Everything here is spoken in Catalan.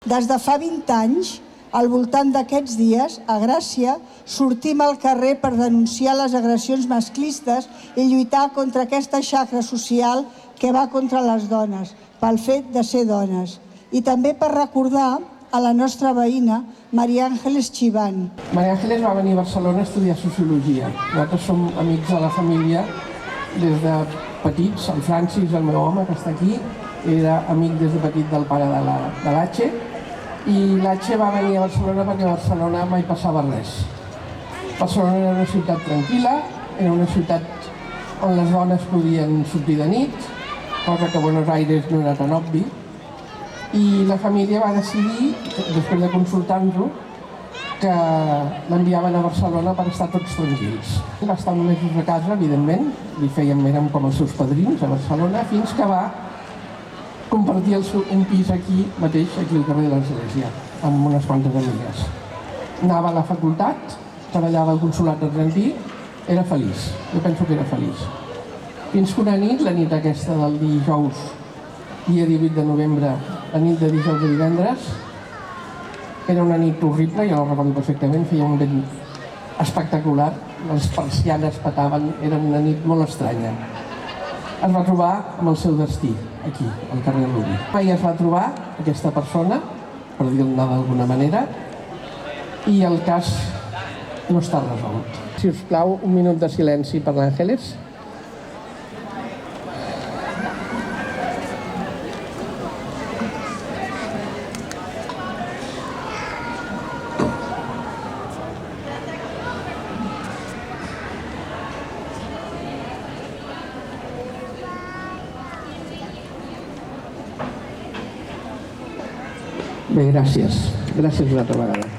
Des de fa 20 anys, al voltant d'aquests dies, a Gràcia, sortim al carrer per denunciar les agressions masclistes i lluitar contra aquesta xacra social que va contra les dones, pel fet de ser dones. I també per recordar a la nostra veïna, Maria Ángeles Chiván. Maria Ángeles va venir a Barcelona a estudiar Sociologia. Nosaltres som amics de la família des de petits. El Francis, el meu home, que està aquí, era amic des de petit del pare de l'Atxe. I l'Atxe va venir a Barcelona perquè a Barcelona mai passava res. Barcelona era una ciutat tranquil·la, era una ciutat on les dones podien sortir de nit, cosa que a Buenos Aires no era tan obvi. I la família va decidir, després de consultar-nos-ho, que l'enviaven a Barcelona per estar tots tranquils. Va estar uns mesos a casa, evidentment, érem com els seus padrins a Barcelona, fins que va compartir un pis aquí mateix, aquí al carrer de l'Església, amb unes quantes amigues. Anava a la facultat, treballava al consolat argentí, era feliç, jo penso que era feliç. Fins que una nit, la nit aquesta del dijous, dia 18 de novembre, la nit de dijous a divendres, era una nit horrible, jo la recordo perfectament, feia un vent espectacular, les persianes petaven, era una nit molt estranya. Es va trobar amb el seu destí, aquí, al carrer Rubi. Mai es va trobar aquesta persona, per dir-ne d'alguna manera, i el cas no està resolt. Si us plau, un minut de silenci per l'Àngeles. Bé, gràcies. Gràcies una altra vegada.